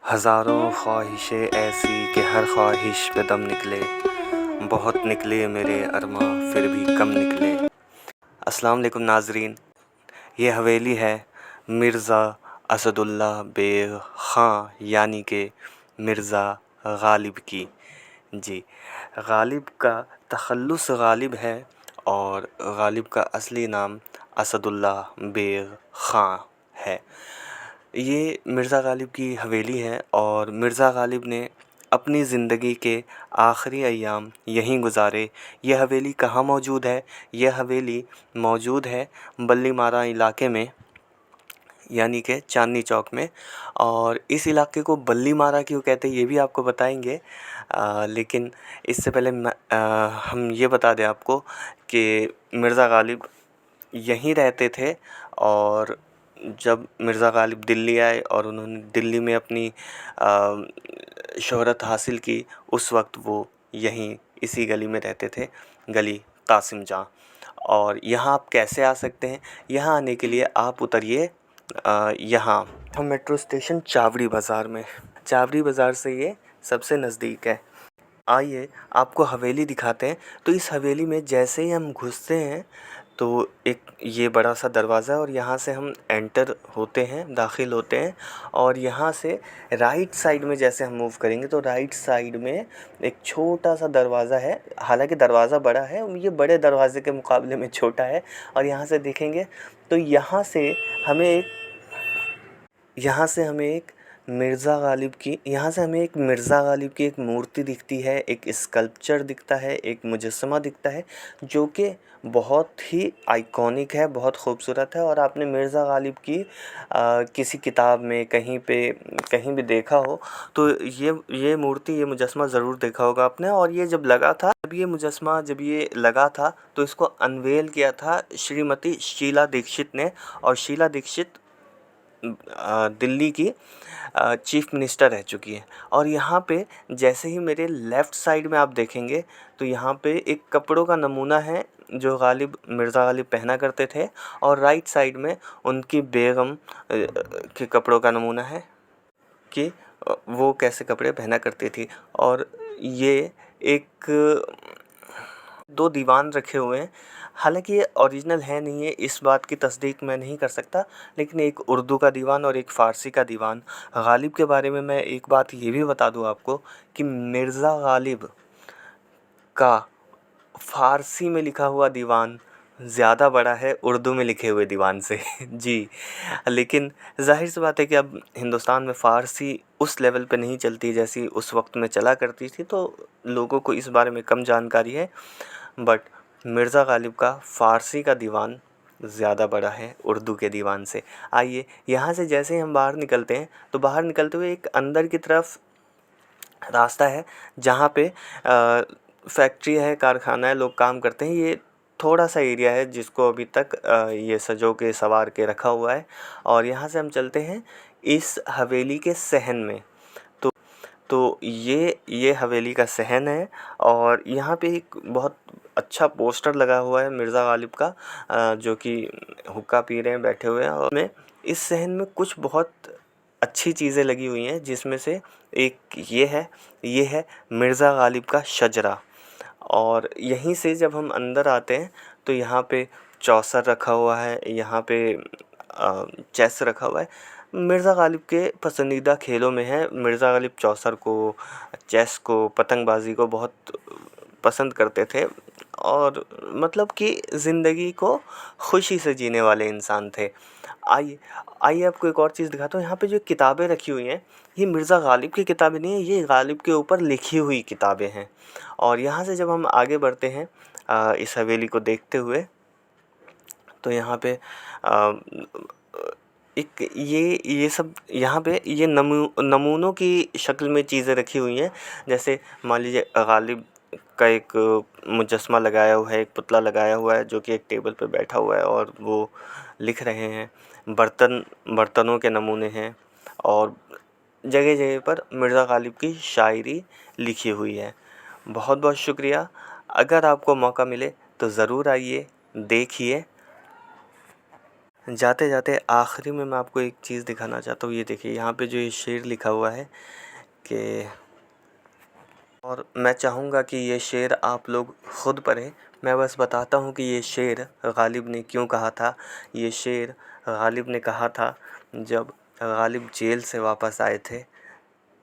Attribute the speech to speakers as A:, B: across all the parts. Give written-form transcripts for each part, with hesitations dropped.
A: हज़ारों ख्वाहिशें ऐसी कि हर ख्वाहिश पे दम निकले, बहुत निकले मेरे अरमा फिर भी कम निकले। अस्सलाम वालेकुम नाज़रीन, ये हवेली है मिर्ज़ा असदुल्ला बेग ख़ां यानी कि मिर्ज़ा गालिब की। जी, गालिब का तख़ल्लुस गालिब है और गालिब का असली नाम असदुल्ला बेग ख़ां है। ये मिर्ज़ा गालिब की हवेली है और मिर्ज़ा गालिब ने अपनी ज़िंदगी के आखिरी अय्याम यहीं गुज़ारे। यह हवेली कहाँ मौजूद है? यह हवेली मौजूद है बल्लीमारा इलाके में, यानी कि चांदनी चौक में। और इस इलाके को बल्लीमारा क्यों कहते हैं ये भी आपको बताएंगे। लेकिन इससे पहले हम ये बता दें आपको कि मिर्ज़ा गालिब यहीं रहते थे। और जब मिर्ज़ा गालिब दिल्ली आए और उन्होंने दिल्ली में अपनी शोहरत हासिल की, उस वक्त वो यहीं इसी गली में रहते थे, गली कासिम जहाँ। और यहाँ आप कैसे आ सकते हैं? यहाँ आने के लिए आप उतरिए यहाँ हम मेट्रो स्टेशन चावड़ी बाज़ार में। चावड़ी बाज़ार से ये सबसे नज़दीक है। आइए आपको हवेली दिखाते हैं। तो इस हवेली में जैसे ही हम घुसते हैं तो एक ये बड़ा सा दरवाज़ा है और यहाँ से हम एंटर होते हैं, दाखिल होते हैं। और यहाँ से राइट साइड में जैसे हम मूव करेंगे तो राइट साइड में एक छोटा सा दरवाज़ा है। हालांकि दरवाज़ा बड़ा है, ये बड़े दरवाजे के मुकाबले में छोटा है। और यहाँ से देखेंगे तो यहाँ से हमें एक मिर्ज़ा गालिब की एक मूर्ति दिखती है, एक स्कल्पचर दिखता है, एक मुजस्समा दिखता है जो कि बहुत ही आइकॉनिक है, बहुत खूबसूरत है। और आपने मिर्ज़ा गालिब की किसी किताब में कहीं भी देखा हो तो ये मूर्ति, ये मुजस्समा ज़रूर देखा होगा आपने। और ये जब ये लगा था तो इसको अनवेल किया था श्रीमती शीला दीक्षित ने। और शीला दीक्षित दिल्ली की चीफ मिनिस्टर रह चुकी है। और यहाँ पे जैसे ही मेरे लेफ़्ट साइड में आप देखेंगे तो यहाँ पे एक कपड़ों का नमूना है जो मिर्ज़ा गालिब पहना करते थे। और राइट साइड में उनकी बेगम के कपड़ों का नमूना है कि वो कैसे कपड़े पहना करती थी। और ये एक दो दीवान रखे हुए हैं। हालांकि ये ओरिजिनल है नहीं है, इस बात की तस्दीक मैं नहीं कर सकता, लेकिन एक उर्दू का दीवान और एक फ़ारसी का दीवान। गालिब के बारे में मैं एक बात ये भी बता दूं आपको कि मिर्ज़ा गालिब का फ़ारसी में लिखा हुआ दीवान ज़्यादा बड़ा है उर्दू में लिखे हुए दीवान से। जी, लेकिन ज़ाहिर सी बात है कि अब हिंदुस्तान में फ़ारसी उस लेवल पे नहीं चलती जैसी उस वक्त में चला करती थी, तो लोगों को इस बारे में कम जानकारी है। बट मिर्ज़ा गालिब का फ़ारसी का दीवान ज़्यादा बड़ा है उर्दू के दीवान से। आइए यहाँ से जैसे ही हम बाहर निकलते हैं तो बाहर निकलते हुए एक अंदर की तरफ रास्ता है जहाँ पे फैक्ट्री है, कारखाना है, लोग काम करते हैं। ये थोड़ा सा एरिया है जिसको अभी तक ये सजो के संवार के रखा हुआ है। और यहाँ से हम चलते हैं इस हवेली के सहन में। तो ये हवेली का सहन है और यहाँ पे एक बहुत अच्छा पोस्टर लगा हुआ है मिर्ज़ा गालिब का, जो कि हुक्का पी रहे हैं बैठे हुए हैं। और में इस सहन में कुछ बहुत अच्छी चीज़ें लगी हुई हैं, जिसमें से एक ये है मिर्ज़ा गालिब का शजरा। और यहीं से जब हम अंदर आते हैं तो यहाँ पे चौसर रखा हुआ है, यहाँ पे चेस रखा हुआ है। मिर्ज़ा गालिब के पसंदीदा खेलों में है। मिर्ज़ा गालिब चौसर को, चेस को, पतंगबाज़ी को बहुत पसंद करते थे और मतलब कि ज़िंदगी को खुशी से जीने वाले इंसान थे। आइए आपको एक और चीज़ दिखाता हूँ। यहाँ पे जो किताबें रखी हुई हैं ये मिर्ज़ा गालिब की किताबें नहीं है, ये गालिब के ऊपर लिखी हुई किताबें हैं। और यहाँ से जब हम आगे बढ़ते हैं इस हवेली को देखते हुए तो यहाँ पे एक ये सब यहाँ पे ये नमूनों की शक्ल में चीज़ें रखी हुई हैं। जैसे मान लीजिए गालिब का एक मुजस्समा लगाया हुआ है, एक पुतला लगाया हुआ है जो कि एक टेबल पे बैठा हुआ है और वो लिख रहे हैं। बर्तनों के नमूने हैं और जगह जगह पर मिर्ज़ा गालिब की शायरी लिखी हुई है। बहुत बहुत शुक्रिया। अगर आपको मौका मिले तो ज़रूर आइए, देखिए। जाते जाते आखिरी में मैं आपको एक चीज़ दिखाना चाहता हूँ। ये देखिए यहाँ पे जो ये शेर लिखा हुआ है कि, और मैं चाहूँगा कि ये शेर आप लोग ख़ुद पढ़ें। मैं बस बताता हूँ कि ये शेर गालिब ने क्यों कहा था। ये शेर गालिब ने कहा था जब गालिब जेल से वापस आए थे,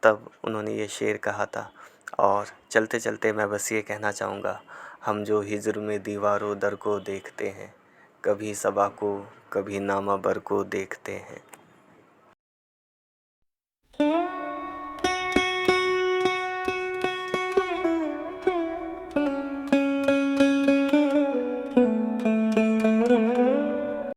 A: तब उन्होंने ये शेर कहा था। और चलते चलते मैं बस ये कहना चाहूँगा, हम जो हिज्र में दीवारों दर को देखते हैं, कभी सबा को कभी नामा बर को देखते हैं।